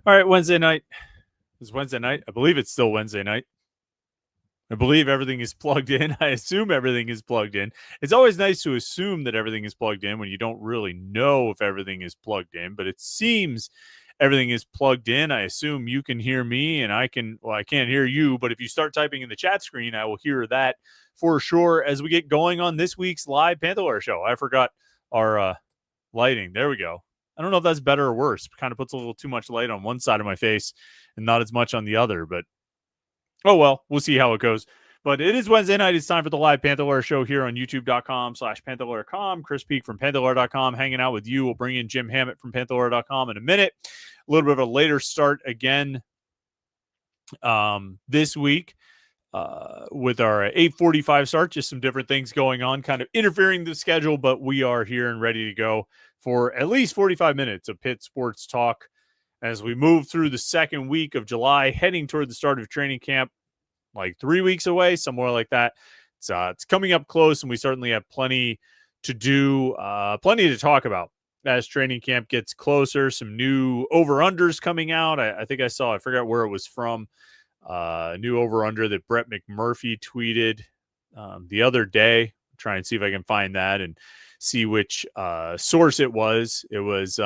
All right, Wednesday night. It's Wednesday night. I believe it's still Wednesday night. I believe everything is plugged in. I assume everything is plugged in. It's always nice to assume that everything is plugged in when you don't really know if everything is plugged in, but it seems everything is plugged in. I assume you can hear me and I can't hear you, but if you start typing in the chat screen, I will hear that for sure as we get going on this week's live Panther-Lair Show. I forgot our lighting. There we go. I don't know if that's better or worse. It kind of puts a little too much light on one side of my face and not as much on the other, but oh well, we'll see how it goes. But it is Wednesday night. It's time for the live Panther-Lair Show here on youtube.com/Panther-Lair.com. Chris Peak from Panther-Lair.com hanging out with you. We'll bring in Jim Hammett from Panther-Lair.com in a minute. A little bit of a later start again this week with our 8:45 start. Just some different things going on, kind of interfering the schedule, but we are here and ready to go for at least 45 minutes of Pitt sports talk as we move through the second week of July, heading toward the start of training camp, like 3 weeks away, somewhere like that. It's coming up close, and we certainly have plenty to do, plenty to talk about as training camp gets closer. Some new over-unders coming out. I think I forgot where it was from, new over-under that Brett McMurphy tweeted the other day. Try and see if I can find that and see which source it was. It was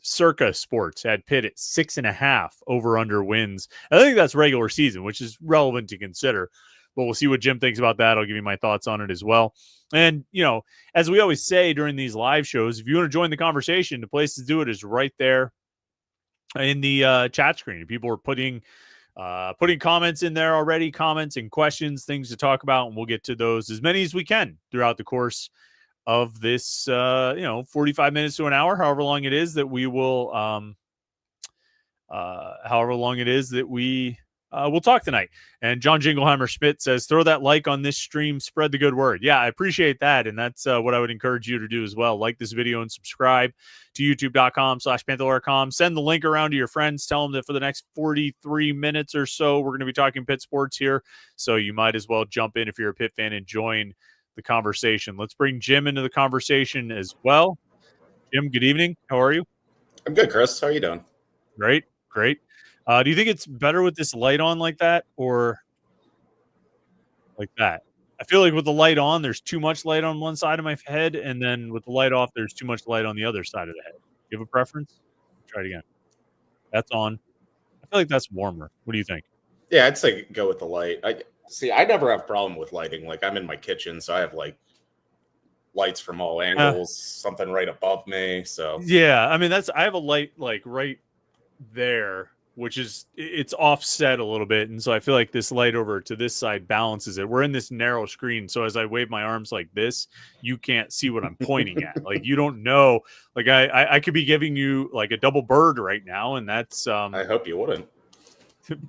Circa Sports had Pitt at 6.5 over-under wins. I think that's regular season, which is relevant to consider. But we'll see what Jim thinks about that. I'll give you my thoughts on it as well. And, as we always say during these live shows, if you want to join the conversation, the place to do it is right there in the chat screen. People are putting comments in there already, comments and questions, things to talk about, and we'll get to those as many as we can throughout the course of this 45 minutes to an hour, however long it is that we will we'll talk tonight. And John Jiggleheimer Schmidt says, throw that like on this stream, spread the good word. Yeah, I appreciate that. And that's what I would encourage you to do as well. Like this video and subscribe to youtube.com/Panther-Lair.com. Send the link around to your friends. Tell them that for the next 43 minutes or so, we're going to be talking Pitt sports here. So you might as well jump in if you're a Pitt fan and join the conversation. Let's bring Jim into the conversation as well. Jim, good evening. How are you? I'm good, Chris. How are you doing? Great. Do you think it's better with this light on like that or like that? I feel like with the light on, there's too much light on one side of my head, and then with the light off, there's too much light on the other side of the head. You have a preference? Try it again. That's on. I feel like that's warmer. What do you think? Yeah, I'd say go with the light. I never have a problem with lighting. Like, I'm in my kitchen, so I have lights from all angles, something right above me. So yeah, I mean I have a light like right there, which is it's offset a little bit, and so I feel like this light over to this side balances it. We're in this narrow screen, so as I wave my arms like this, you can't see what I'm pointing at. Like, you don't know. Like, I could be giving you like a double bird right now, and that's I hope you wouldn't.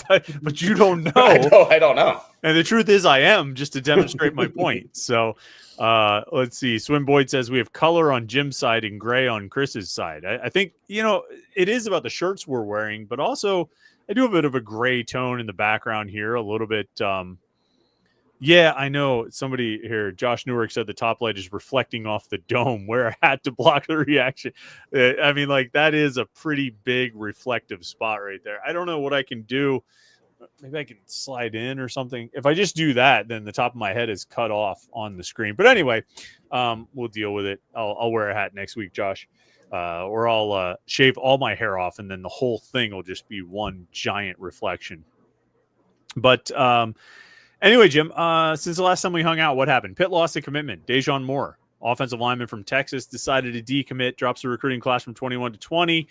but you don't know. I don't know. And the truth is, I am, just to demonstrate my point. So let's see. Swim Boyd says we have color on Jim's side and gray on Chris's side. I think, it is about the shirts we're wearing, but also I do a bit of a gray tone in the background here, a little bit. Yeah, I know somebody here, Josh Newark, said the top light is reflecting off the dome. Wear a hat to block the reaction. I mean, like, that is a pretty big reflective spot right there. I don't know what I can do. Maybe I can slide in or something. If I just do that, then the top of my head is cut off on the screen. But anyway, we'll deal with it. I'll wear a hat next week, Josh, or I'll shave all my hair off, and then the whole thing will just be one giant reflection. But anyway, Jim, since the last time we hung out, what happened? Pitt lost a commitment. Dejon Moore, offensive lineman from Texas, decided to decommit, drops the recruiting class from 21 to 20.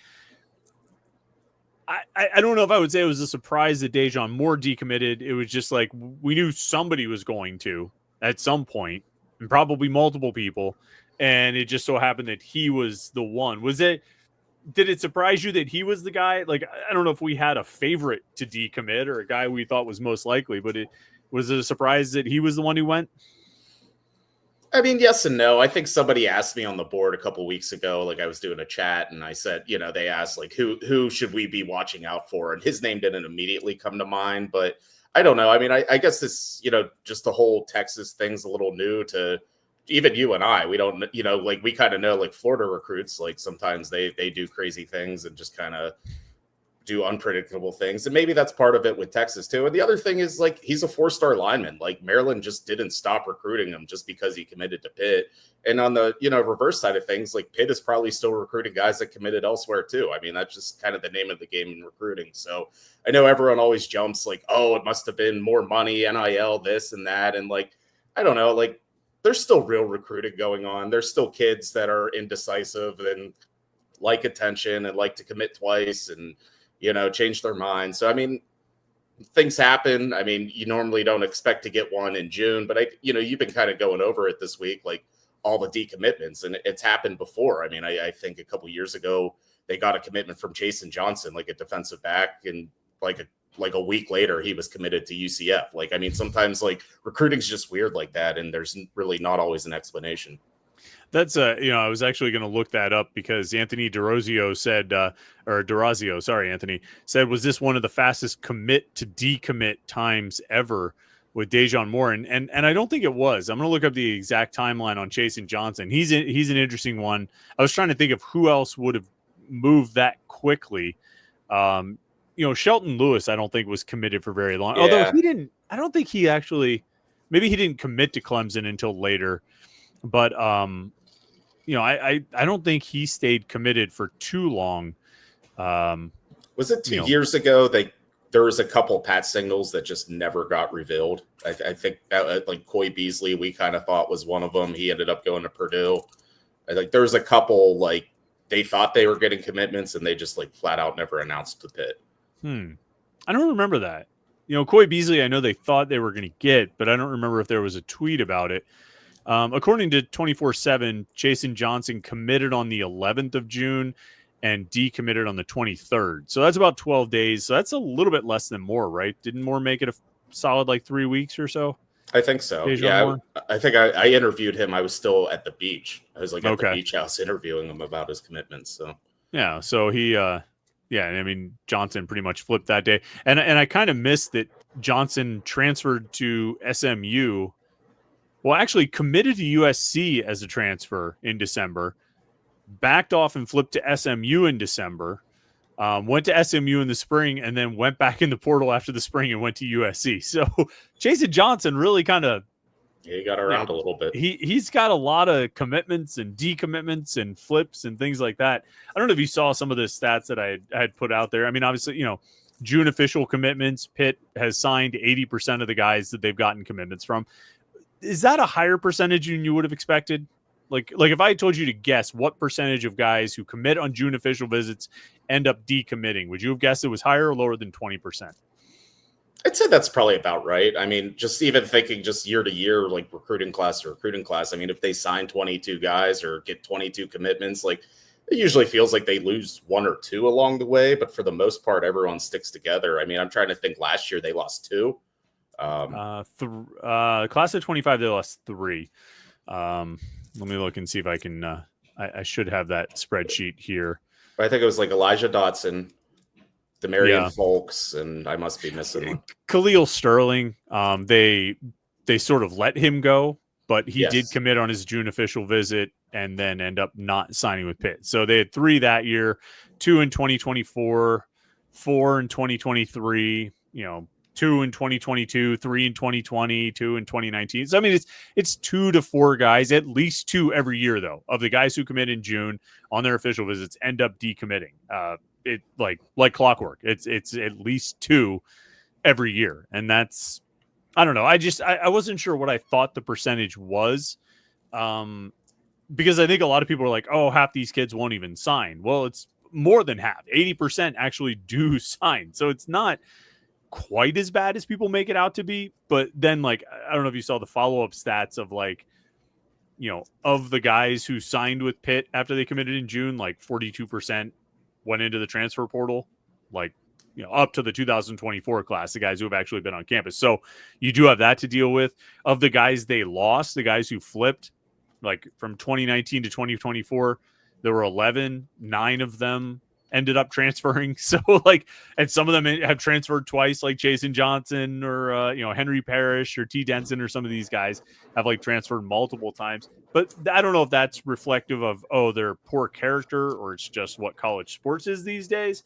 I don't know if I would say it was a surprise that Dejon Moore decommitted. It was just like we knew somebody was going to at some point, and probably multiple people, and it just so happened that he was the one. Did it surprise you that he was the guy? Like, I don't know if we had a favorite to decommit or a guy we thought was most likely, but was it a surprise that he was the one who went? I mean, yes and no. I think somebody asked me on the board a couple weeks ago, like I was doing a chat, and I said, they asked like who should we be watching out for, and his name didn't immediately come to mind, but I don't know. I mean, I guess this, just the whole Texas thing's a little new to even you and I. We don't, like, we kind of know, like, Florida recruits, like, sometimes they do crazy things and just kind of do unpredictable things. And maybe that's part of it with Texas too. And the other thing is like, he's a 4-star lineman. Like Maryland just didn't stop recruiting him just because he committed to Pitt. And on the, reverse side of things, like Pitt is probably still recruiting guys that committed elsewhere too. I mean, that's just kind of the name of the game in recruiting. So I know everyone always jumps like, oh, it must've been more money, NIL, this and that. And like, I don't know, like there's still real recruiting going on. There's still kids that are indecisive and like attention and like to commit twice and, change their mind. So, I mean, things happen. I mean, you normally don't expect to get one in June, but you've been kind of going over it this week, like all the decommitments, and it's happened before. I mean, I think a couple years ago, they got a commitment from Jason Johnson, like a defensive back, and like a week later, he was committed to UCF. Like, I mean, sometimes like recruiting's just weird like that, and there's really not always an explanation. That's I was actually going to look that up because Anthony DeRozio said, Anthony said, was this one of the fastest commit to decommit times ever with Dejon Moore? And I don't think it was. I'm going to look up the exact timeline on Chasen Johnson. He's an interesting one. I was trying to think of who else would have moved that quickly. Shelton Lewis, I don't think was committed for very long. Yeah. Although I don't think he actually, maybe he didn't commit to Clemson until later, but I don't think he stayed committed for too long. Was it 2 years ago there was a couple Pat signals that just never got revealed? I think that like Coy Beasley, we kind of thought was one of them. He ended up going to Purdue. There was a couple like they thought they were getting commitments and they just like flat out never announced the Pitt. I don't remember that. Coy Beasley, I know they thought they were going to get, but I don't remember if there was a tweet about it. According to 24/7, Chasen Johnson committed on the 11th of June and decommitted on the 23rd. So that's about 12 days. So that's a little bit less than Moore, right? Didn't Moore make it a solid like 3 weeks or so? I think so. Dejon I think I interviewed him. I was still at the beach. I was like at the beach house interviewing him about his commitments. So yeah, so he I mean Johnson pretty much flipped that day. And I kind of missed that Johnson transferred to SMU. Well, actually committed to USC as a transfer in December, backed off and flipped to SMU in December, went to SMU in the spring, and then went back in the portal after the spring and went to USC. So Chasen Johnson really kind of he got around a little bit. He's got a lot of commitments and decommitments and flips and things like that. I don't know if you saw some of the stats that I had put out there. I mean, obviously, June official commitments, Pitt has signed 80% of the guys that they've gotten commitments from. Is that a higher percentage than you would have expected? Like if I told you to guess what percentage of guys who commit on June official visits end up decommitting, would you have guessed it was higher or lower than 20%? I'd say that's probably about right. I mean, just even thinking just year to year, like recruiting class to recruiting class. I mean, if they sign 22 guys or get 22 commitments, like it usually feels like they lose one or two along the way. But for the most part, everyone sticks together. I mean, I'm trying to think last year they lost 2. Class of 25, they lost 3. Let me look and see if I can. I should have that spreadsheet here. I think it was like Elijah Dotson, Demarion Folks, and I must be missing one. Khalil Sterling. They sort of let him go, but he did commit on his June official visit and then end up not signing with Pitt. So they had 3 that year, 2 in 2024, 4 in 2023. 2 in 2022, 3 in 2020, 2 in 2019. So, I mean, it's 2 to 4 guys, at least 2 every year, though, of the guys who commit in June on their official visits end up decommitting. It like clockwork. It's at least 2 every year. And that's, I don't know. I wasn't sure what I thought the percentage was. Because I think a lot of people are like, oh, half these kids won't even sign. Well, it's more than half. 80% actually do sign. So it's not quite as bad as people make it out to be. But then, like, I don't know if you saw the follow-up stats of, like, of the guys who signed with Pitt after they committed in June, like 42% went into the transfer portal, like, up to the 2024 class, the guys who have actually been on campus. So you do have that to deal with. Of the guys they lost, the guys who flipped, like from 2019 to 2024, there were 11, 9 of them ended up transferring. So like, and some of them have transferred twice, like Chasen Johnson or, Henry Parrish or T Denson, or some of these guys have like transferred multiple times. But I don't know if that's reflective of, their poor character, or it's just what college sports is these days.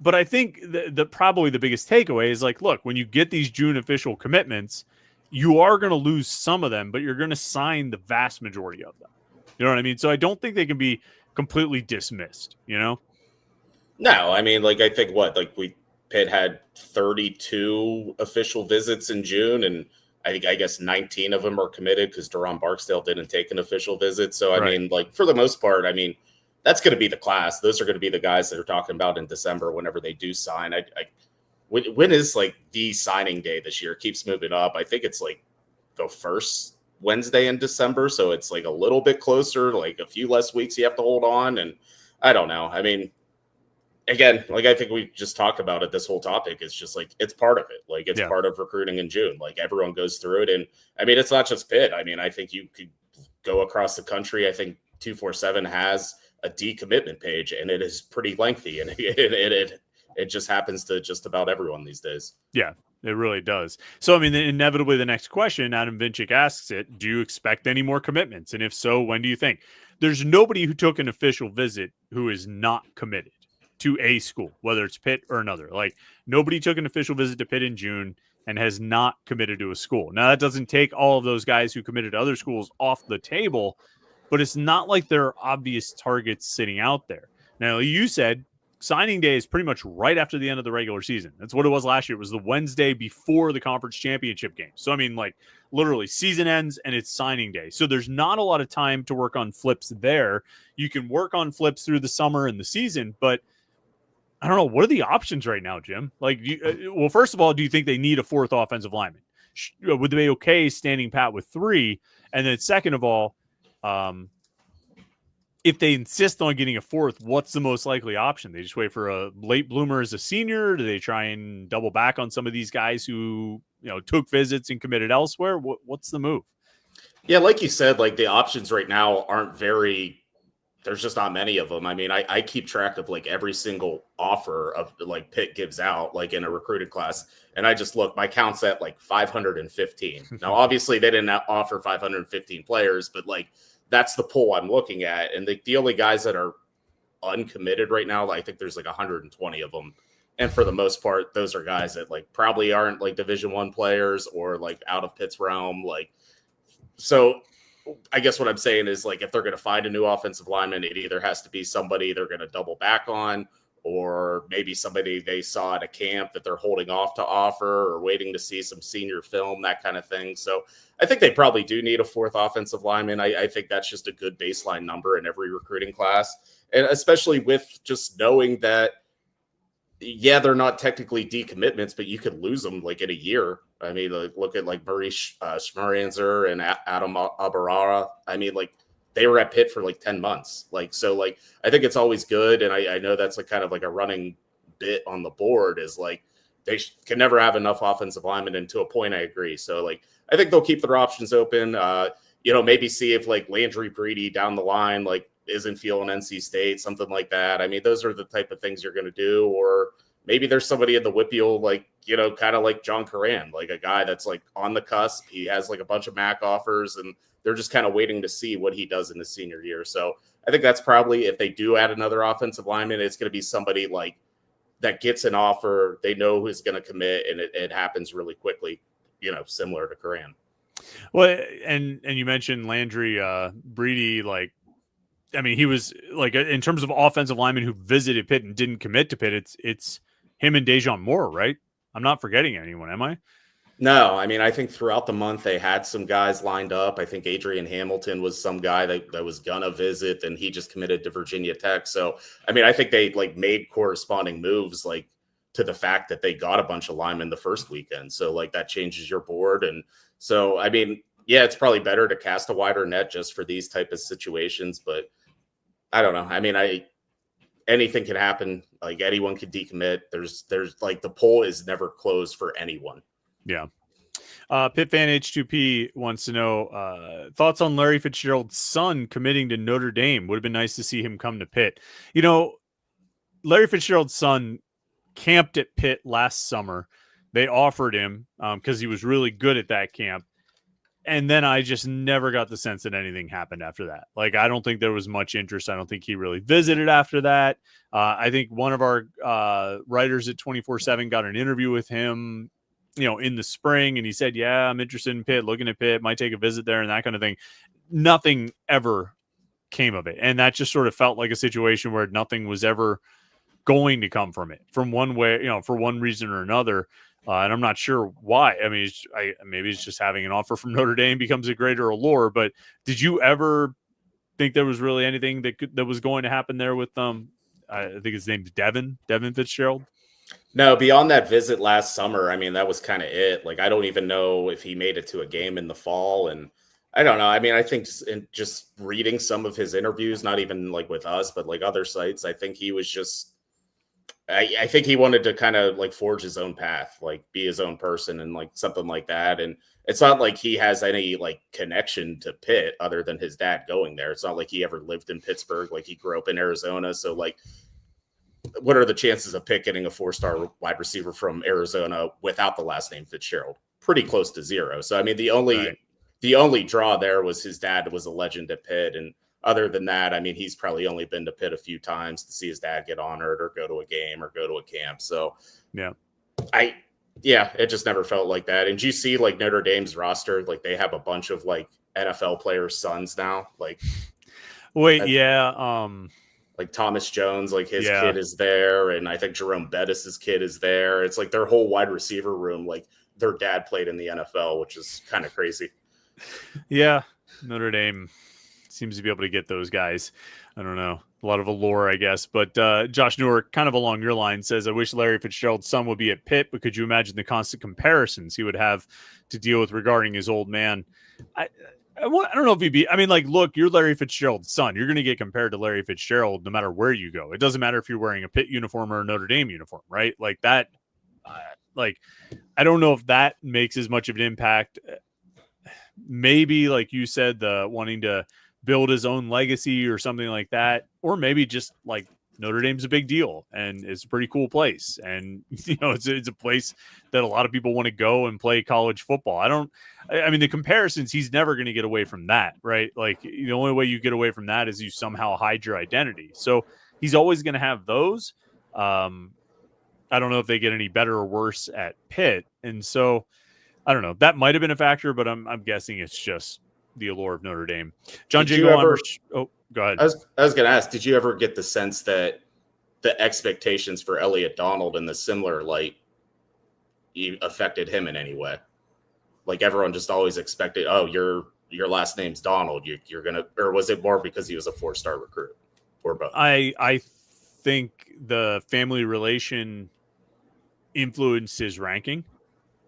But I think the probably the biggest takeaway is like, look, when you get these June official commitments, you are going to lose some of them, but you're going to sign the vast majority of them. You know what I mean? So I don't think they can be completely dismissed, you know? No, I mean, like, I think Pitt had 32 official visits in June, and I guess 19 of them are committed because Deron Barksdale didn't take an official visit. So, I mean, like, for the most part, I mean, that's going to be the class. Those are going to be the guys that are talking about in December whenever they do sign. When is like the signing day this year? It keeps moving up. I think it's like the first Wednesday in December. So it's like a little bit closer, like a few less weeks you have to hold on. And I don't know. I mean, again, like I think we just talked about it, this whole topic is just like, it's part of it. Like it's part of recruiting in June. Like everyone goes through it. And I mean, it's not just Pitt. I mean, I think you could go across the country. I think 247 has a decommitment page and it is pretty lengthy. And it just happens to just about everyone these days. Yeah, it really does. So, I mean, inevitably the next question, Adam Vinchik asks it, do you expect any more commitments? And if so, when do you think? There's nobody who took an official visit who is not committed to a school, whether it's Pitt or another. Like nobody took an official visit to Pitt in June and has not committed to a school. Now that doesn't take all of those guys who committed to other schools off the table, but it's not like there are obvious targets sitting out there. Now you said signing day is pretty much right after the end of the regular season. That's what it was last year. It was the Wednesday before the conference championship game. So, I mean, like literally season ends and it's signing day. So there's not a lot of time to work on flips there. You can work on flips through the summer and the season, but I don't know. What are the options right now, Jim? Like, well, first of all, do you think they need a fourth offensive lineman? Would they be okay standing pat with 3? And then second of all, if they insist on getting a fourth, what's the most likely option? They just wait for a late bloomer as a senior? Do they try and double back on some of these guys who, took visits and committed elsewhere? What's the move? Yeah, like you said, like the options right now aren't very, there's just not many of them. I mean, I keep track of like every single offer of like Pitt gives out like in a recruited class. And I just look, my count's at like 515. Now, obviously they didn't offer 515 players, but like, that's the pool I'm looking at. And the only guys that are uncommitted right now, I think there's like 120 of them. And for the most part, those are guys that like probably aren't like Division I players or like out of Pitt's realm. Like, so I guess what I'm saying is like, if they're going to find a new offensive lineman, it either has to be somebody they're going to double back on, or maybe somebody they saw at a camp that they're holding off to offer or waiting to see some senior film, that kind of thing. So I think they probably do need a fourth offensive lineman. I think that's just a good baseline number in every recruiting class. And especially with just knowing that, yeah, they're not technically decommitments, but you could lose them like in a year. I mean, like, look at like Murray Schmeranzer and Adam Abarara. I mean, like they were at Pitt for like 10 months. Like, so like, I think it's always good. And I know that's like kind of like a running bit on the board is like, they can never have enough offensive linemen. And to a point, I agree. So like, I think they'll keep their options open. Maybe see if like Landry Breedy down the line, like isn't feeling NC State, something like that. I mean, those are the type of things you're going to do. Or maybe there's somebody in the Whippeal, like, kind of like John Coran, like a guy that's like on the cusp. He has like a bunch of MAC offers and they're just kind of waiting to see what he does in his senior year. So I think that's probably, if they do add another offensive lineman, it's going to be somebody like that gets an offer. They know who's going to commit and it happens really quickly, similar to Coran. Well, and you mentioned Landry Breedy, like, I mean, he was like, in terms of offensive linemen who visited Pitt and didn't commit to Pitt, it's him and Dejon Moore, right? I'm not forgetting anyone, am I? No, I mean, I think throughout the month they had some guys lined up. I think Adrian Hamilton was some guy that was gonna visit, and he just committed to Virginia Tech. So, I mean, I think they like made corresponding moves, like to the fact that they got a bunch of linemen the first weekend. So, like that changes your board, and so I mean, yeah, it's probably better to cast a wider net just for these type of situations. But I don't know. I mean, anything can happen. Like anyone could decommit. There's like the poll is never closed for anyone. Yeah. Pitt fan H2P wants to know thoughts on Larry Fitzgerald's son committing to Notre Dame. Would have been nice to see him come to Pitt. Larry Fitzgerald's son camped at Pitt last summer. They offered him because he was really good at that camp. And then I just never got the sense that anything happened after that. Like, I don't think there was much interest. I don't think he really visited after that. I think one of our writers at 24/7 got an interview with him, in the spring, and he said, yeah, I'm interested in Pitt, looking at Pitt, might take a visit there and that kind of thing. Nothing ever came of it. And that just sort of felt like a situation where nothing was ever going to come from it, from one way, for one reason or another. And I'm not sure why. I mean, maybe it's just having an offer from Notre Dame becomes a greater allure. But did you ever think there was really anything that was going to happen there with I think his name's Devin Fitzgerald? No, beyond that visit last summer, I mean, that was kind of it. Like, I don't even know if he made it to a game in the fall. And I don't know. I mean, I think just reading some of his interviews, not even like with us, but like other sites, I think he was just, I think he wanted to kind of like forge his own path, like be his own person and like something like that. And it's not like he has any like connection to Pitt other than his dad going there. It's not like he ever lived in Pittsburgh. Like, he grew up in Arizona. So like, what are the chances of Pitt getting a 4-star wide receiver from Arizona without the last name Fitzgerald? Pretty close to zero. So, I mean, the only draw there was his dad was a legend at Pitt. And other than that, I mean, he's probably only been to Pitt a few times to see his dad get honored or go to a game or go to a camp. So, yeah, it just never felt like that. And you see like Notre Dame's roster, like they have a bunch of like NFL players' sons now. Like, like Thomas Jones, like his kid is there. And I think Jerome Bettis's kid is there. It's like their whole wide receiver room, like their dad played in the NFL, which is kind of crazy. Yeah. Notre Dame seems to be able to get those guys. I don't know. A lot of allure, I guess. But Josh Newark, kind of along your line, says, I wish Larry Fitzgerald's son would be at Pitt, but could you imagine the constant comparisons he would have to deal with regarding his old man? I don't know if he'd be, I mean, like, look, you're Larry Fitzgerald's son. You're going to get compared to Larry Fitzgerald no matter where you go. It doesn't matter if you're wearing a Pitt uniform or a Notre Dame uniform, right? Like that, I don't know if that makes as much of an impact. Maybe, like you said, the wanting to build his own legacy or something like that, or maybe just like Notre Dame's a big deal and it's a pretty cool place, and it's a place that a lot of people want to go and play college football. I mean, the comparisons, he's never going to get away from that, right? Like, the only way you get away from that is you somehow hide your identity. So he's always going to have those. I don't know if they get any better or worse at Pitt, and so I don't know. That might have been a factor, but I'm guessing it's just the allure of Notre Dame. John Jiggleheimer. Go ahead. I was going to ask, did you ever get the sense that the expectations for Elliot Donald in the similar light affected him in any way? Like, everyone just always expected, oh, your last name's Donald, you're gonna, or was it more because he was a 4-star recruit, or both? I think the family relation influenced his ranking.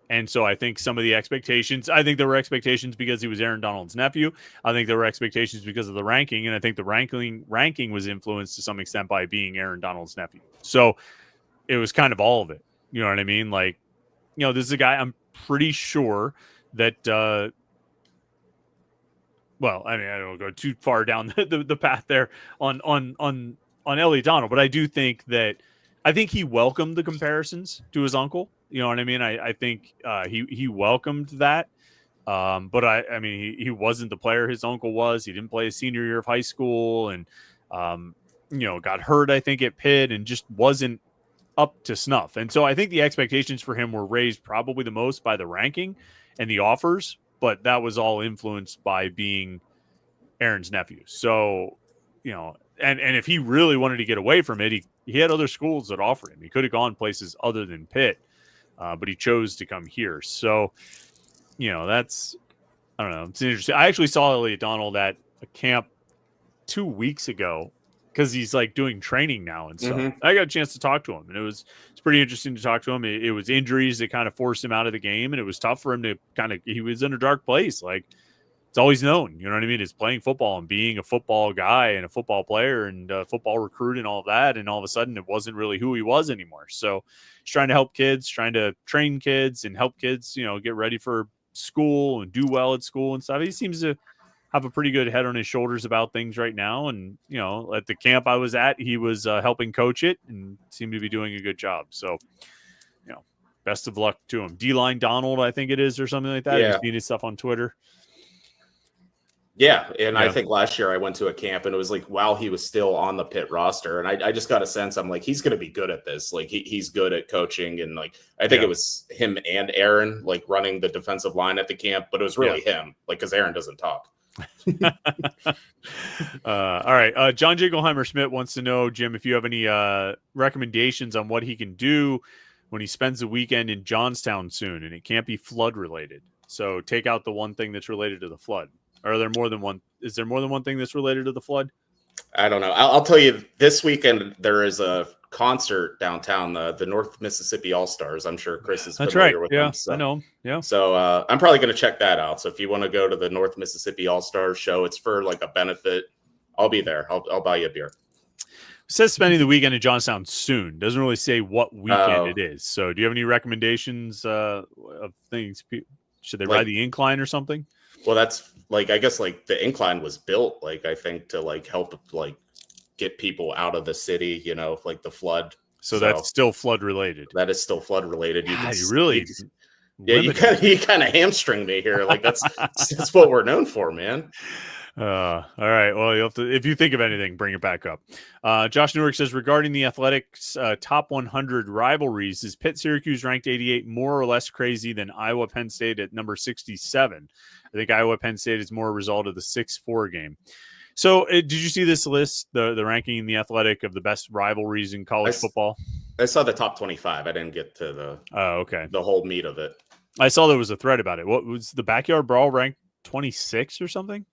And so I think some of the expectations, I think there were expectations because he was Aaron Donald's nephew. I think there were expectations because of the ranking. And I think the ranking was influenced to some extent by being Aaron Donald's nephew. So it was kind of all of it. You know what I mean? Like, this is a guy I'm pretty sure that, well, I mean, I don't go too far down the path there on Elliot Donald, but I do think he welcomed the comparisons to his uncle. You know what I mean? I think he welcomed that. But I mean, he wasn't the player his uncle was. He didn't play his senior year of high school, and got hurt, I think, at Pitt, and just wasn't up to snuff. And so I think the expectations for him were raised probably the most by the ranking and the offers, but that was all influenced by being Aaron's nephew. So, and if he really wanted to get away from it, he had other schools that offered him. He could have gone places other than Pitt. But he chose to come here. So, that's, I don't know. It's interesting. I actually saw Elliot Donald at a camp 2 weeks ago because he's like doing training now and stuff. Mm-hmm. I got a chance to talk to him, and it's pretty interesting to talk to him. It was injuries that kind of forced him out of the game, and it was tough for him to he was in a dark place. Like, it's always known, you know what I mean? It's playing football and being a football guy and a football player and a football recruit and all of that. And all of a sudden it wasn't really who he was anymore. So he's trying to help kids, trying to train kids and help kids, get ready for school and do well at school and stuff. He seems to have a pretty good head on his shoulders about things right now. And, at the camp I was at, he was helping coach it and seemed to be doing a good job. So, best of luck to him. D-Line Donald, I think it is, or something like that. Yeah. He's seen his stuff on Twitter. Yeah, and I think last year I went to a camp and it was like while he was still on the Pitt roster, and I just got a sense I'm like he's going to be good at this. Like he's good at coaching, and like I think it was him and Aaron like running the defensive line at the camp, but it was really him, like because Aaron doesn't talk. All right, John Jiggleheimer Schmidt wants to know, Jim, if you have any recommendations on what he can do when he spends the weekend in Johnstown soon, and it can't be flood related. So take out the one thing that's related to the flood. Are there more than one? Is there more than one thing that's related to the flood? I don't know. I'll tell you, this weekend there is a concert downtown, the North Mississippi All Stars. I'm sure Chris is familiar with them. So, I know. Yeah. So I'm probably going to check that out. So if you want to go to the North Mississippi All Stars show, it's for like a benefit. I'll be there. I'll buy you a beer. It says spending the weekend in Johnstown soon. Doesn't really say what weekend it is. So do you have any recommendations of things? Should they ride the incline or something? Well, that's like, I guess like the incline was built, like, I think to like help like get people out of the city, you know, like the flood. So that's still flood related. That is still flood related. You kind of hamstring me here. Like that's what we're known for, man. All right. Well, you have to, if you think of anything, bring it back up. Josh Newark says, regarding the Athletics top 100 rivalries, is Pitt-Syracuse ranked 88 more or less crazy than Iowa-Penn State at number 67? I think Iowa-Penn State is more a result of the 6-4 game. So did you see this list, the ranking in the Athletic of the best rivalries in college football? I saw the top 25. I didn't get to the whole meat of it. I saw there was a thread about it. What was the Backyard Brawl ranked 26 or something?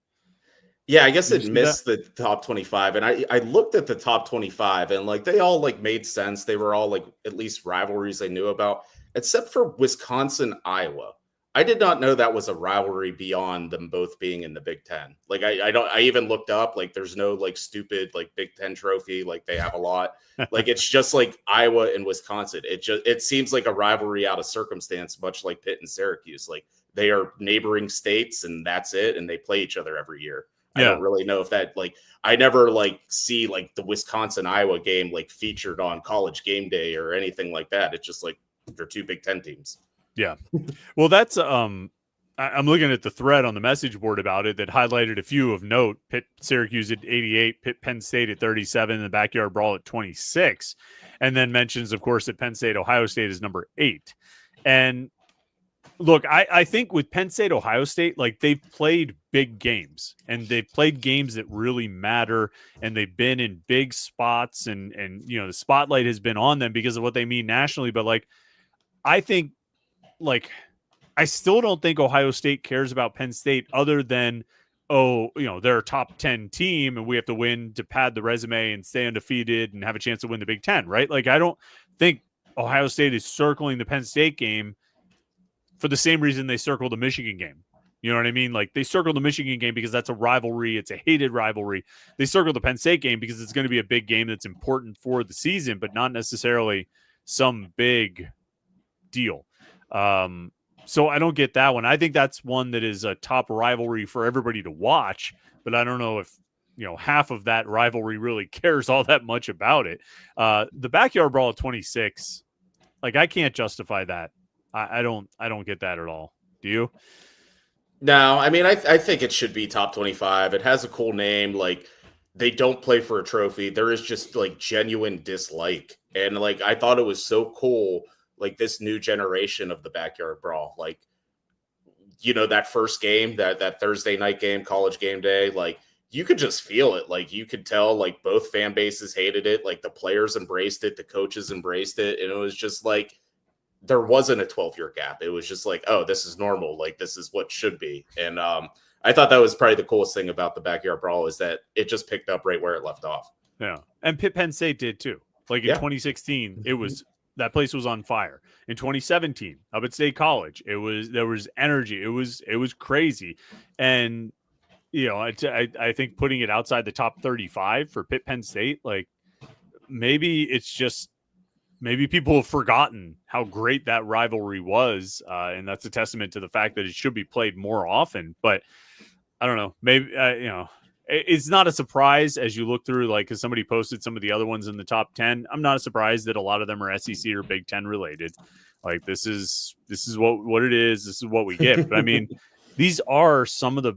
Yeah, I guess it missed the top 25. And I looked at the top 25 and like they all like made sense. They were all like at least rivalries I knew about, except for Wisconsin, Iowa. I did not know that was a rivalry beyond them both being in the Big Ten. Like I even looked up, like there's no like stupid like Big Ten trophy. Like they have a lot. Like it's just like Iowa and Wisconsin. It seems like a rivalry out of circumstance, much like Pitt and Syracuse. Like they are neighboring states and that's it. And they play each other every year. I don't really know if that like I never like see like the Wisconsin Iowa game like featured on College Game Day or anything like that. It's just like they're two Big Ten teams. Yeah. Well, that's I'm looking at the thread on the message board about it that highlighted a few of note. Pitt Syracuse at 88, Pitt Penn State at 37, and the Backyard Brawl at 26. And then mentions, of course, that Penn State Ohio State is number 8. And look, I think with Penn State, Ohio State, like they've played big games and they've played games that really matter and they've been in big spots and you know, the spotlight has been on them because of what they mean nationally. But like, I think like, I still don't think Ohio State cares about Penn State other than, oh, you know, they're a top 10 team and we have to win to pad the resume and stay undefeated and have a chance to win the Big Ten, right? Like, I don't think Ohio State is circling the Penn State game for the same reason they circled the Michigan game. You know what I mean? Like they circled the Michigan game because that's a rivalry. It's a hated rivalry. They circled the Penn State game because it's going to be a big game that's important for the season, but not necessarily some big deal. So I don't get that one. I think that's one that is a top rivalry for everybody to watch, but I don't know if, you know, half of that rivalry really cares all that much about it. The Backyard Brawl at 26, like I can't justify that. I don't get that at all. Do you? No, I mean, I think it should be top 25. It has a cool name. Like they don't play for a trophy. There is just like genuine dislike. And like, I thought it was so cool. Like this new generation of the Backyard Brawl, like, you know, that first game, that Thursday night game, College Game Day, like you could just feel it. Like you could tell like both fan bases hated it. Like the players embraced it. The coaches embraced it. And it was just like, there wasn't a 12-year gap. It was just like, oh, this is normal. Like this is what should be. And I thought that was probably the coolest thing about the Backyard Brawl is that it just picked up right where it left off. Yeah. And Pitt Penn State did too. Like in 2016, it was, that place was on fire. In 2017, up at State College, there was energy. It was crazy. And, you know, I think putting it outside the top 35 for Pitt Penn State, like maybe it's just, maybe people have forgotten how great that rivalry was. And that's a testament to the fact that it should be played more often. But I don't know, maybe, you know, it's not a surprise as you look through, like, because somebody posted some of the other ones in the top 10. I'm not surprised that a lot of them are SEC or Big Ten related. Like, this is what it is. This is what we get. But I mean, these are some of the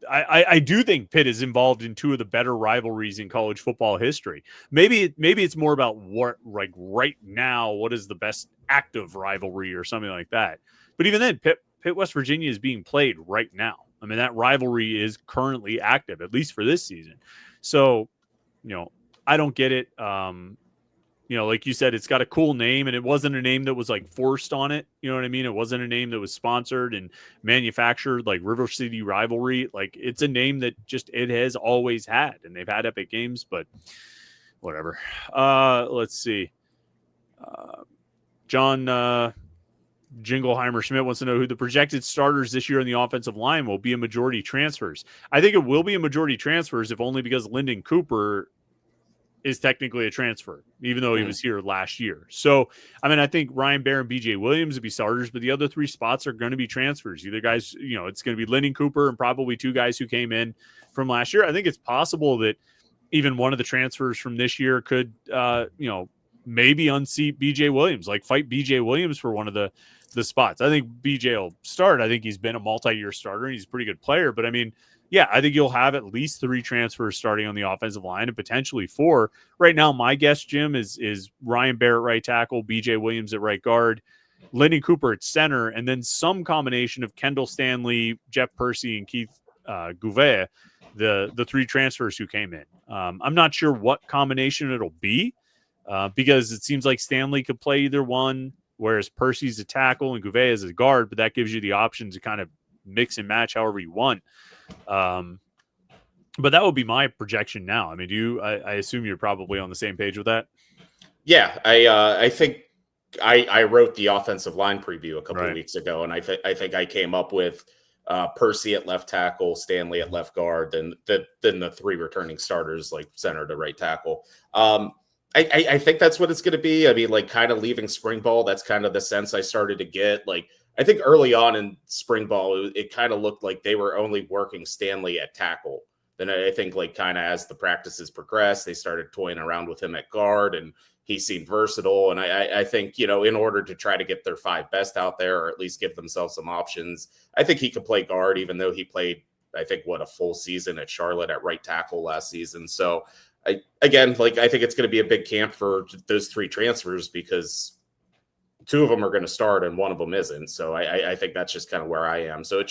I do think Pitt is involved in two of the better rivalries in college football history. Maybe it's more about what, like, right now, what is the best active rivalry or something like that. But even then, Pitt West Virginia is being played right now. I mean, that rivalry is currently active, at least for this season. So, I don't get it. Like you said, it's got a cool name, and it wasn't a name that was like forced on it. You know what I mean? It wasn't a name that was sponsored and manufactured like River City Rivalry. Like, it's a name that just it has always had, and they've had epic games, but whatever. Let's see. John Jiggleheimer Schmidt wants to know who the projected starters this year on the offensive line will be. A majority transfers. I think it will be a majority transfers, if only because Lyndon Cooper is technically a transfer, even though he was here last year. So, I mean, I think Ryan Baer and BJ Williams would be starters, but the other three spots are going to be transfers. Either guys, it's going to be Lyndon Cooper and probably two guys who came in from last year. I think it's possible that even one of the transfers from this year could, maybe unseat BJ Williams, like fight BJ Williams for one of the spots. I think BJ will start. I think he's been a multi-year starter and he's a pretty good player, but I mean, yeah, I think you'll have at least three transfers starting on the offensive line and potentially four. Right now, my guess, Jim, is Ryan Baer at right tackle, BJ Williams at right guard, Lyndon Cooper at center, and then some combination of Kendall Stanley, Jeff Percy, and Keith Gouvet, the three transfers who came in. I'm not sure what combination it'll be because it seems like Stanley could play either one, whereas Percy's a tackle and Gouvet is a guard, but that gives you the option to kind of mix and match however you want. But that would be my projection now. I mean, I assume you're probably on the same page with that. Yeah, I think I wrote the offensive line preview a couple of weeks ago, and I think I came up with Percy at left tackle, Stanley at left guard, then the three returning starters like center to right tackle. I think that's what it's going to be. I mean, like, kind of leaving spring ball, that's kind of the sense I started to get. Like, I think early on in spring ball, it kind of looked like they were only working Stanley at tackle. Then I think, like, kind of as the practices progressed, they started toying around with him at guard, and he seemed versatile. And I think, in order to try to get their five best out there, or at least give themselves some options, I think he could play guard, even though he played, I think, a full season at Charlotte at right tackle last season. So, I think it's going to be a big camp for those three transfers because two of them are going to start and one of them isn't. So I think that's just kind of where I am. So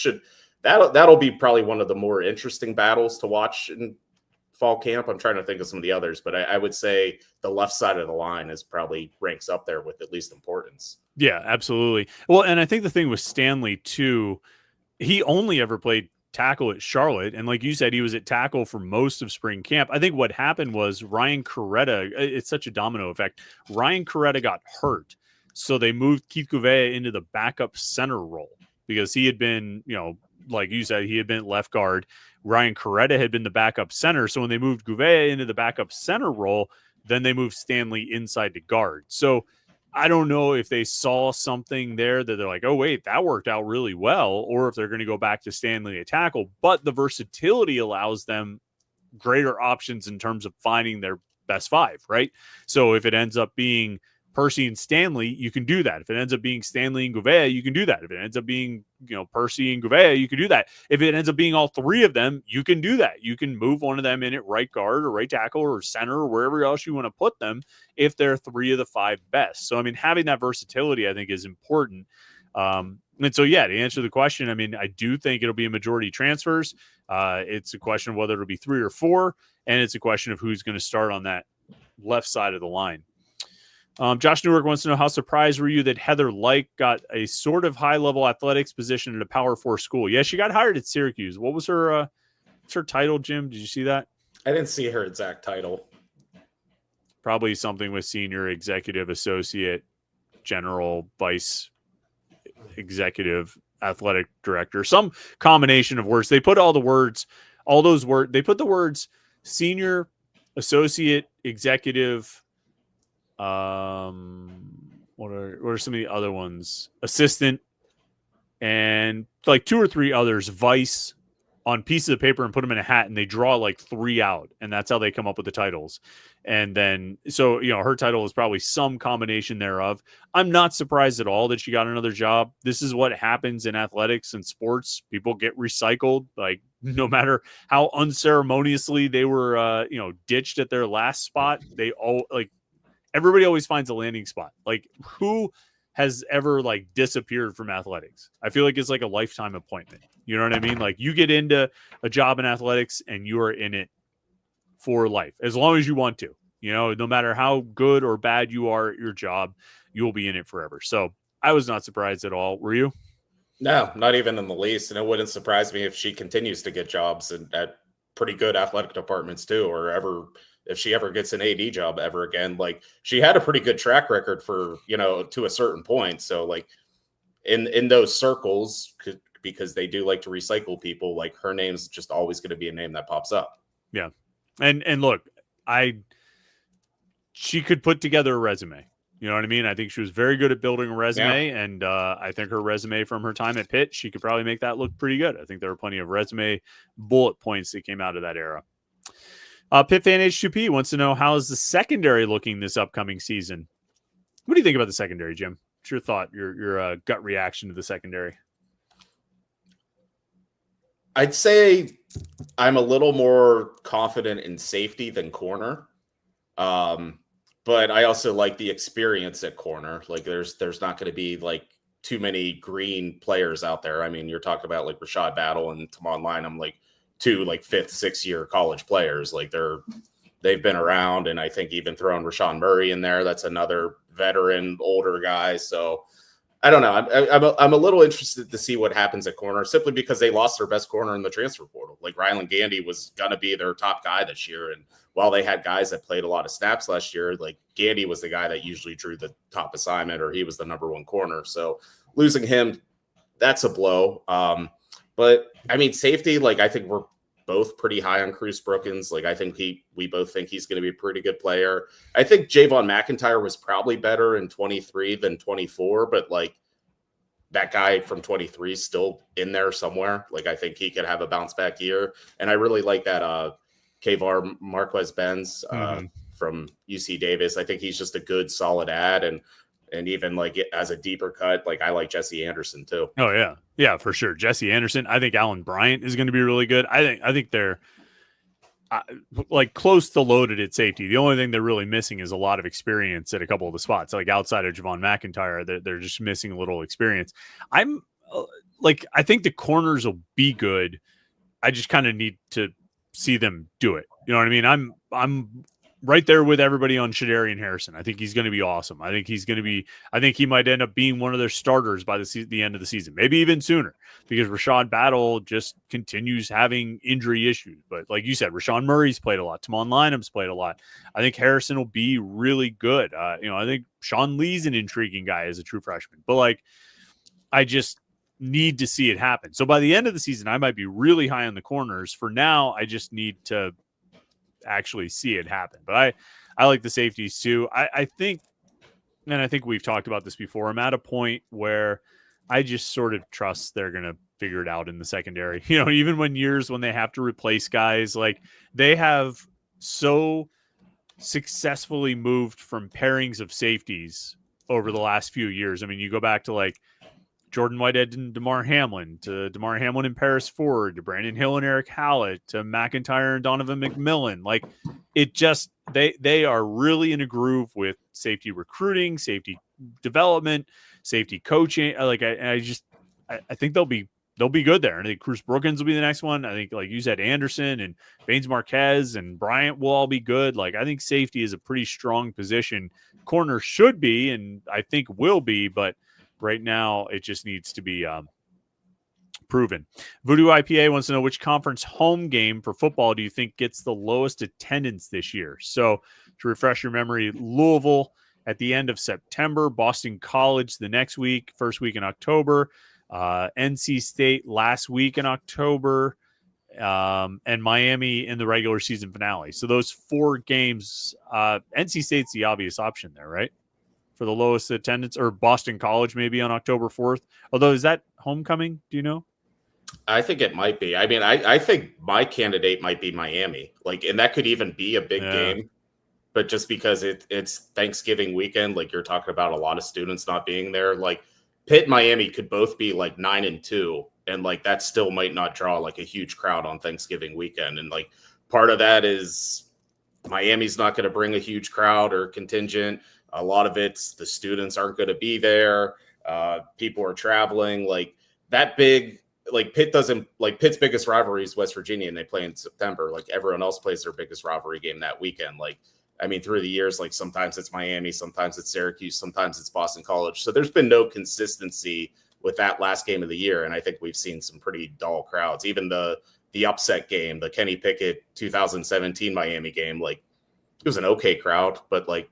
that'll be probably one of the more interesting battles to watch in fall camp. I'm trying to think of some of the others, but I would say the left side of the line is probably ranks up there with at least importance. Yeah, absolutely. Well, and I think the thing with Stanley too, he only ever played tackle at Charlotte, and like you said, he was at tackle for most of spring camp. I think what happened was Ryan Coretta, it's such a domino effect. Ryan Coretta got hurt, so they moved Keith Gouvet into the backup center role because he had been, like you said, he had been left guard. Ryan Coretta had been the backup center, so when they moved Gouvet into the backup center role, then they moved Stanley inside to guard. So I don't know if they saw something there that they're like, oh, wait, that worked out really well, or if they're going to go back to Stanley at tackle. But the versatility allows them greater options in terms of finding their best five, right? So if it ends up being Percy and Stanley, you can do that. If it ends up being Stanley and Gouvet, you can do that. If it ends up being, Percy and Gouvet, you can do that. If it ends up being all three of them, you can do that. You can move one of them in at right guard or right tackle or center or wherever else you want to put them if they're three of the five best. So, I mean, having that versatility, I think, is important. And so, yeah, to answer the question, I mean, I do think it'll be a majority transfers. It's a question of whether it'll be three or four, and it's a question of who's going to start on that left side of the line. Josh Newark wants to know, how surprised were you that Heather Lyke got a sort of high-level athletics position at a Power 4 school? Yeah, she got hired at Syracuse. What was her title, Jim? Did you see that? I didn't see her exact title. Probably something with senior executive, associate, general, vice executive, athletic director, some combination of words. They put they put the words senior, associate, executive, what are some of the other ones? Assistant, and like two or three others, vice. on pieces of paper and put them in a hat, and they draw like 3 out, and that's how they come up with the titles. And then, so, her title is probably some combination thereof. I'm not surprised at all that she got another job. This is what happens in athletics and sports. People get recycled, like, no matter how unceremoniously they were, ditched at their last spot. They all, like, everybody always finds a landing spot. Like, who has ever like disappeared from athletics? I feel like it's like a lifetime appointment. You know what I mean? Like, you get into a job in athletics and you are in it for life, as long as you want to. No matter how good or bad you are at your job, you will be in it forever. So I was not surprised at all. Were you? No, not even in the least. And it wouldn't surprise me if she continues to get jobs at pretty good athletic departments too, or if she ever gets an AD job ever again. Like, she had a pretty good track record for, to a certain point. So like in those circles, because they do like to recycle people, like, her name's just always going to be a name that pops up. Yeah. And look, she could put together a resume. You know what I mean? I think she was very good at building a resume, and I think her resume from her time at Pitt, she could probably make that look pretty good. I think there were plenty of resume bullet points that came out of that era. Pitt fan H2P wants to know, how is the secondary looking this upcoming season? What do you think about the secondary, Jim? What's your thought, your gut reaction to the secondary? I'd say I'm a little more confident in safety than corner. But I also like the experience at corner. Like, there's not going to be like too many green players out there. I mean, you're talking about like Rashad Battle and Tamon Lynam, like 2 like 5th, 6th year college players. Like, they've been around, and I think even throwing Rashawn Murray in there, that's another veteran, older guy. So I don't know. I'm a little interested to see what happens at corner, simply because they lost their best corner in the transfer portal. Like, Rylan Gandy was going to be their top guy this year. And while they had guys that played a lot of snaps last year, like, Gandy was the guy that usually drew the top assignment, or he was the number 1 corner. So losing him, that's a blow. But I mean, safety, like, I think we're both pretty high on Cruz Brookins. Like, I think we both think he's going to be a pretty good player. I think Javon McIntyre was probably better in 23 than 24, but like, that guy from 23 is still in there somewhere. Like, I think he could have a bounce back year. And I really like that Kavar Marquez Benz from UC Davis. I think he's just a good, solid ad. And even like as a deeper cut, like, I like Jesse Anderson too. Oh yeah. Yeah, for sure. Jesse Anderson. I think Alan Bryant is going to be really good. I think they're like close to loaded at safety. The only thing they're really missing is a lot of experience at a couple of the spots. Like, outside of Javon McIntyre, they're just missing a little experience. I'm I think the corners will be good. I just kind of need to see them do it. You know what I mean? I'm right there with everybody on Shadarian Harrison. I think he's going to be awesome. I think he might end up being one of their starters by the end of the season, maybe even sooner, because Rashad Battle just continues having injury issues. But like you said, Rashawn Murray's played a lot. Tamon Lynam's played a lot. I think Harrison will be really good. I think Sean Lee's an intriguing guy as a true freshman, but like, I just need to see it happen. So by the end of the season, I might be really high on the corners. For now, I just need to actually see it happen. But I like the safeties too. I think we've talked about this before. I'm at a point where I just sort of trust they're going to figure it out in the secondary. Even when they have to replace guys, like, they have so successfully moved from pairings of safeties over the last few years. I mean, you go back to like Jordan Whitehead and DeMar Hamlin, to DeMar Hamlin and Paris Ford, to Brandon Hill and Eric Hallett, to McIntyre and Donovan McMillan. Like, it just, they are really in a groove with safety recruiting, safety development, safety coaching. Like, I think they'll be good there. And I think Cruz Brookins will be the next one. I think, like you said, Anderson and Baines Marquez and Bryant will all be good. Like, I think safety is a pretty strong position. Corner should be, and I think will be, but right now, it just needs to be proven. Voodoo IPA wants to know, which conference home game for football do you think gets the lowest attendance this year? So, to refresh your memory, Louisville at the end of September, Boston College the next week, first week in October, NC State last week in October, and Miami in the regular season finale. So those 4 games, NC State's the obvious option there, right? For the lowest attendance, or Boston College maybe on October 4th. Although, is that homecoming? Do you know? I think it might be. I mean, I think my candidate might be Miami. Like, and that could even be a big game. But just because it's Thanksgiving weekend, like you're talking about a lot of students not being there, like Pitt and Miami could both be like 9-2, and like that still might not draw like a huge crowd on Thanksgiving weekend. And like part of that is Miami's not going to bring a huge crowd or contingent. A lot of it's the students aren't going to be there. People are traveling. Like that big, like Pitt doesn't, like Pitt's biggest rivalry is West Virginia, and they play in September. Like everyone else plays their biggest rivalry game that weekend. Like, I mean, through the years, like sometimes it's Miami, sometimes it's Syracuse, sometimes it's Boston College. So there's been no consistency with that last game of the year. And I think we've seen some pretty dull crowds. Even the upset game, the Kenny Pickett 2017 Miami game, like it was an okay crowd, but like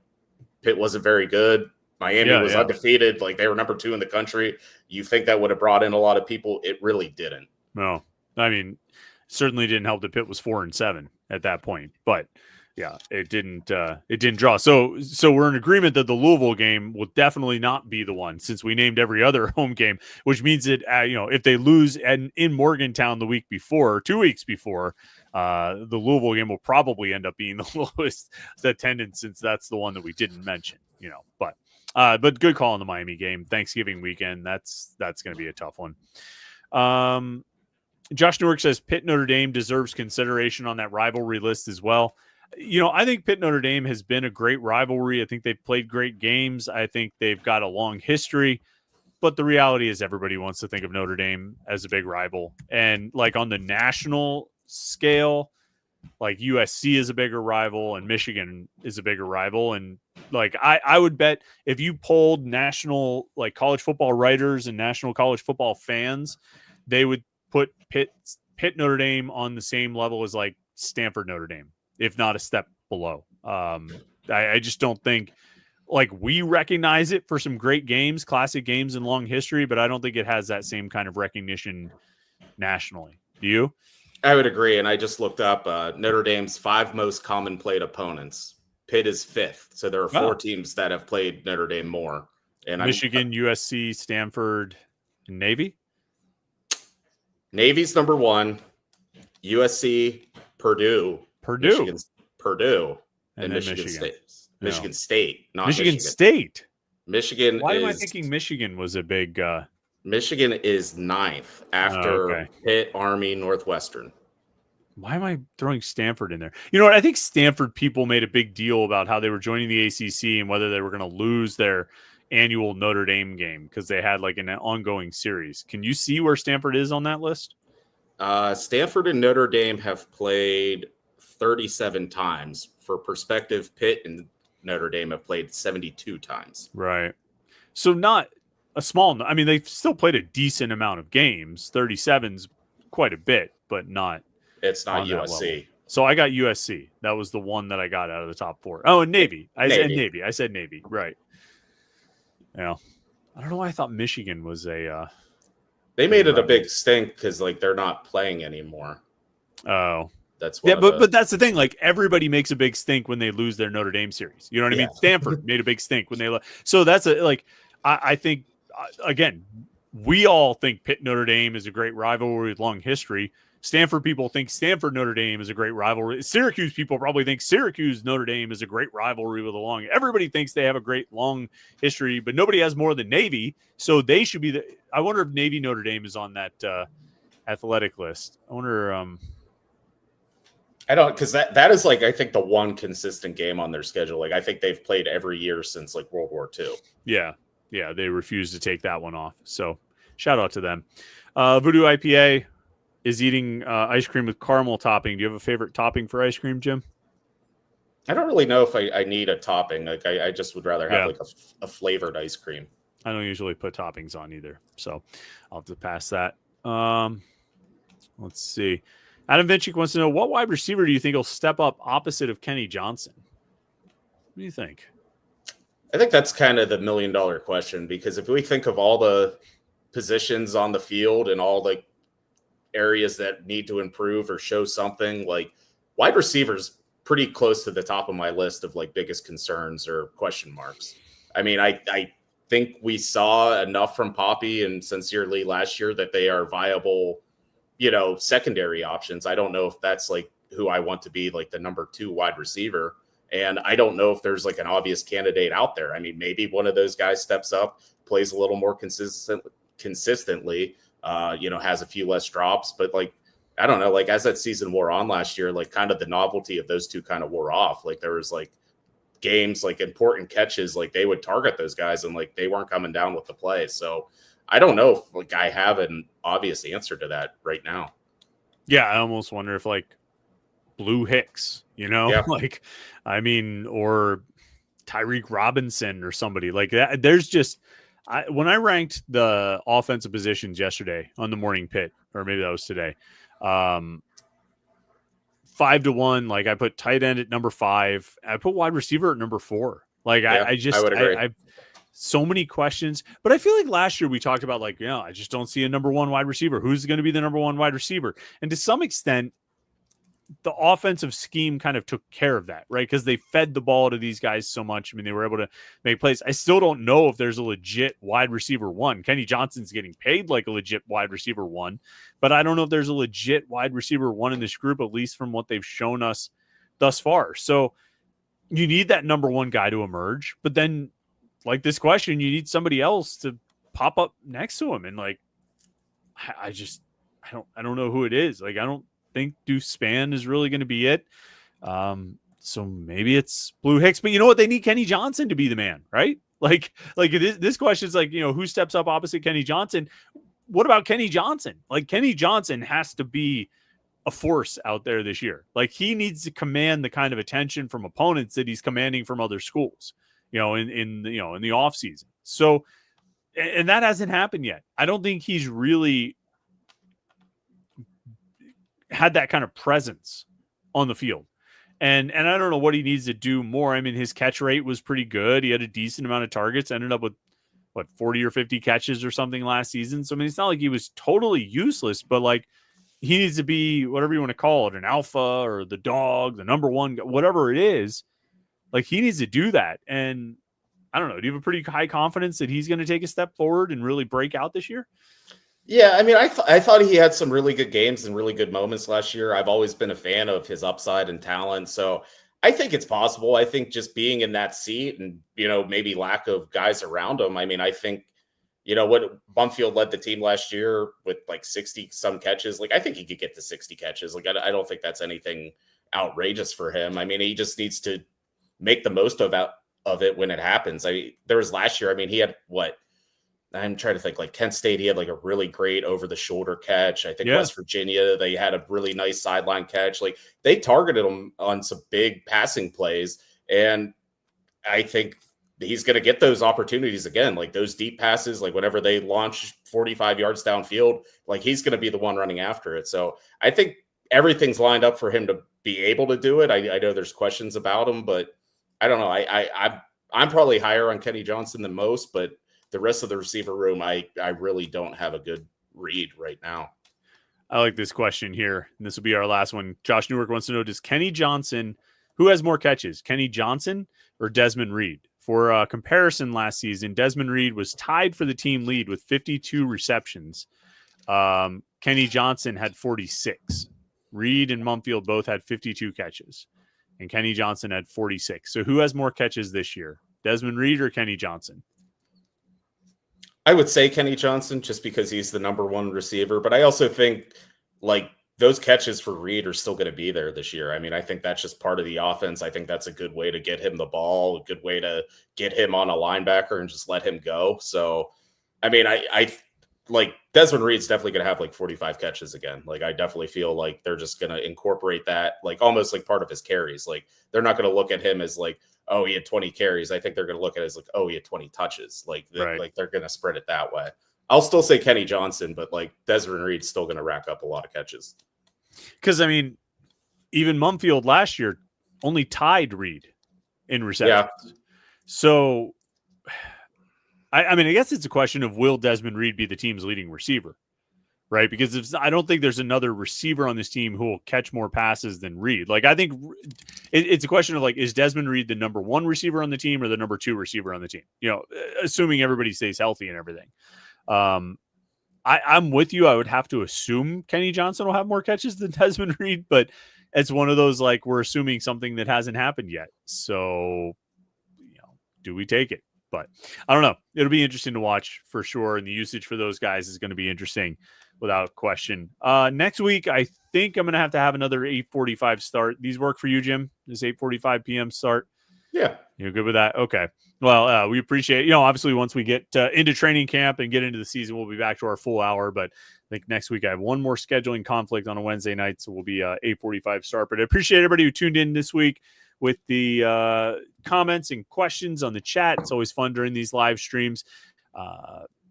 Pitt wasn't very good. Miami was undefeated. Like they were number 2 in the country. You think that would have brought in a lot of people? It really didn't. No, I mean, certainly didn't help that Pitt was 4-7 at that point, but yeah, it didn't draw. So we're in agreement that the Louisville game will definitely not be the one, since we named every other home game, which means that, if they lose in Morgantown the week before, 2 weeks before, the Louisville game will probably end up being the lowest attendance, since that's the one that we didn't mention, but good call on the Miami game. Thanksgiving weekend. That's going to be a tough one. Josh Newark says Pitt Notre Dame deserves consideration on that rivalry list as well. I think Pitt Notre Dame has been a great rivalry. I think they've played great games. I think they've got a long history, but the reality is everybody wants to think of Notre Dame as a big rival. And like on the national scale, like USC is a bigger rival and Michigan is a bigger rival. And like, I would bet if you polled national, like college football writers and national college football fans, they would put Pitt Notre Dame on the same level as like Stanford Notre Dame, if not a step below. I just don't think, like, we recognize it for some great games, classic games and long history, but I don't think it has that same kind of recognition nationally. Do you? I would agree. And I just looked up Notre Dame's 5 most common played opponents. Pitt is 5th. So there are 4 teams that have played Notre Dame more. And Michigan, USC, Stanford, and Navy? Navy's number 1. USC, Purdue, Purdue, and Michigan State. Michigan State, not Michigan State. Michigan. Why am I thinking Michigan was a big? Michigan is 9th after Pitt, Army, Northwestern. Why am I throwing Stanford in there? You know what? I think Stanford people made a big deal about how they were joining the ACC and whether they were going to lose their annual Notre Dame game because they had like an ongoing series. Can you see where Stanford is on that list? Stanford and Notre Dame have played 37 times. For perspective, Pitt and Notre Dame have played 72 times. Right. So not a small, I mean, they've still played a decent amount of games. 37's quite a bit, but not. It's not USC. So I got USC. That was the one that I got out of the top 4. Oh, and Navy. I said Navy. Right. Yeah. I don't know why I thought Michigan was a. They made it a big stink because like they're not playing anymore. Oh. That's but that's the thing. Like everybody makes a big stink when they lose their Notre Dame series. You know what I mean? Stanford made a big stink when they so that's I think again, we all think Pitt Notre Dame is a great rivalry with long history. Stanford people think Stanford Notre Dame is a great rivalry. Syracuse people probably think Syracuse Notre Dame is a great rivalry with a long. Everybody thinks they have a great long history, but nobody has more than Navy. So they should be I wonder if Navy Notre Dame is on that athletic list. I wonder. I don't, because that is like I think the one consistent game on their schedule. Like I think they've played every year since like World War II. Yeah, they refused to take that one off. So shout out to them. Voodoo IPA is eating ice cream with caramel topping. Do you have a favorite topping for ice cream, Jim? I don't really know if I need a topping. Like I just would rather have like a flavored ice cream. I don't usually put toppings on either, so I'll have to pass that. Let's see. Adam Vinchik wants to know, what wide receiver do you think will step up opposite of Kenny Johnson? What do you think? I think that's kind of the $1 million question, because if we think of all the positions on the field and all the areas that need to improve or show something, like wide receivers pretty close to the top of my list of like biggest concerns or question marks. I mean, I think we saw enough from Poppy and Sincerely last year that they are viable secondary options. I don't know if that's like who I want to be like the number 2 wide receiver. And I don't know if there's like an obvious candidate out there. I mean, maybe one of those guys steps up, plays a little more consistently, has a few less drops, but like, I don't know, like as that season wore on last year, like kind of the novelty of those two kind of wore off. Like there was like games, like important catches, like they would target those guys and like they weren't coming down with the play. So I don't know if like I have an obvious answer to that right now. Yeah, I almost wonder if like Blue Hicks, Yeah. like, I mean, or Tyreek Robinson or somebody like that. There's just, when I ranked the offensive positions yesterday on the morning pit, or maybe that was today, 5-1, like I put tight end at number 5. I put wide receiver at number 4. Like I would agree. I've so many questions, but I feel like last year we talked about like, I just don't see a number 1 wide receiver. Who's going to be the number 1 wide receiver? And to some extent, the offensive scheme kind of took care of that, right? Because they fed the ball to these guys so much. I mean, they were able to make plays. I still don't know if there's a legit wide receiver 1. Kenny Johnson's getting paid like a legit wide receiver 1, but I don't know if there's a legit wide receiver 1 in this group, at least from what they've shown us thus far. So you need that number 1 guy to emerge, but then like this question, you need somebody else to pop up next to him. And like, I don't know who it is. Like, I don't think Deuce Spann is really going to be it. So maybe it's Blue Hicks, but you know what? They need Kenny Johnson to be the man, right? Like it is, this question is like, who steps up opposite Kenny Johnson? What about Kenny Johnson? Like Kenny Johnson has to be a force out there this year. Like he needs to command the kind of attention from opponents that he's commanding from other schools, in the off season. So, and that hasn't happened yet. I don't think he's really had that kind of presence on the field. And I don't know what he needs to do more. I mean, his catch rate was pretty good. He had a decent amount of targets, ended up with 40 or 50 catches or something last season. So, I mean, it's not like he was totally useless, but like he needs to be whatever you want to call it, an alpha or the dog, the number 1, whatever it is. Like he needs to do that. And I don't know, do you have a pretty high confidence that he's going to take a step forward and really break out this year? Yeah, I mean, I thought he had some really good games and really good moments last year. I've always been a fan of his upside and talent. So I think it's possible. I think just being in that seat and, maybe lack of guys around him. I mean, I think, what Bumfield led the team last year with like 60 some catches. Like, I think he could get to 60 catches. Like, I don't think that's anything outrageous for him. I mean, he just needs to make the most of it when it happens. There was last year. I mean, he had I'm trying to think, like Kent State, he had like a really great over the shoulder catch. I think West Virginia, they had a really nice sideline catch. Like they targeted him on some big passing plays. And I think he's going to get those opportunities again, like those deep passes, like whenever they launch 45 yards downfield, like he's going to be the one running after it. So I think everything's lined up for him to be able to do it. I know there's questions about him, but I don't know. I'm probably higher on Kenny Johnson than most, but the rest of the receiver room, I really don't have a good read right now. I like this question here, and this will be our last one. Josh Newark wants to know, does Kenny Johnson, who has more catches, Kenny Johnson or Desmond Reed? For comparison last season, Desmond Reed was tied for the team lead with 52 receptions. Kenny Johnson had 46. Reed and Mumfield both had 52 catches, and Kenny Johnson had 46. So who has more catches this year, Desmond Reed or Kenny Johnson? I would say Kenny Johnson just because he's the number 1 receiver, but I also think like those catches for Reed are still going to be there this year. I mean, I think that's just part of the offense. I think that's a good way to get him the ball, a good way to get him on a linebacker and just let him go. So, I mean, I like Desmond Reed's definitely going to have like 45 catches again. Like, I definitely feel like they're just going to incorporate that, like almost like part of his carries. Like they're not going to look at him as like, oh, he had 20 carries. I think they're going to look at it as like, oh, he had 20 touches. Like, like they're going to spread it that way. I'll still say Kenny Johnson, but like Desmond Reed's still going to rack up a lot of catches. Because I mean, even Mumfield last year only tied Reed in receptions. Yeah. So, I mean, I guess it's a question of, will Desmond Reed be the team's leading receiver? Right? Because I don't think there's another receiver on this team who will catch more passes than Reed. Like, I think it's a question of like, is Desmond Reed the number 1 receiver on the team or the number 2 receiver on the team? Assuming everybody stays healthy and everything. I'm with you. I would have to assume Kenny Johnson will have more catches than Desmond Reed, but it's one of those, like, we're assuming something that hasn't happened yet. So, do we take it? But I don't know. It'll be interesting to watch for sure. And the usage for those guys is going to be interesting without question. Next week, I think I'm going to have another 8:45 start. These work for you, Jim? This 8:45 p.m. start? Yeah. You're good with that? Okay. Well, we appreciate, obviously once we get into training camp and get into the season, we'll be back to our full hour. But I think next week I have one more scheduling conflict on a Wednesday night. So we'll be 8:45 start. But I appreciate everybody who tuned in this week with the comments and questions on the chat. It's always fun during these live streams.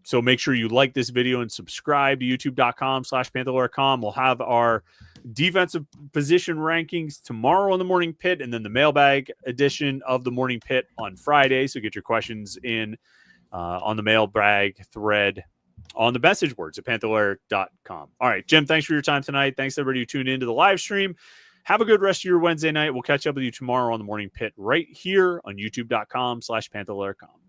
So make sure you like this video and subscribe to youtube.com/Panther-Lair.com. We'll have our defensive position rankings tomorrow on the Morning Pit, and then the mailbag edition of the Morning Pit on Friday. So get your questions in on the mailbag thread on the message boards at Panther-Lair.com. All right, Jim, thanks for your time tonight. Thanks everybody who tuned into the live stream. Have a good rest of your Wednesday night. We'll catch up with you tomorrow on the Morning Pit right here on youtube.com/Panther-Lair.com.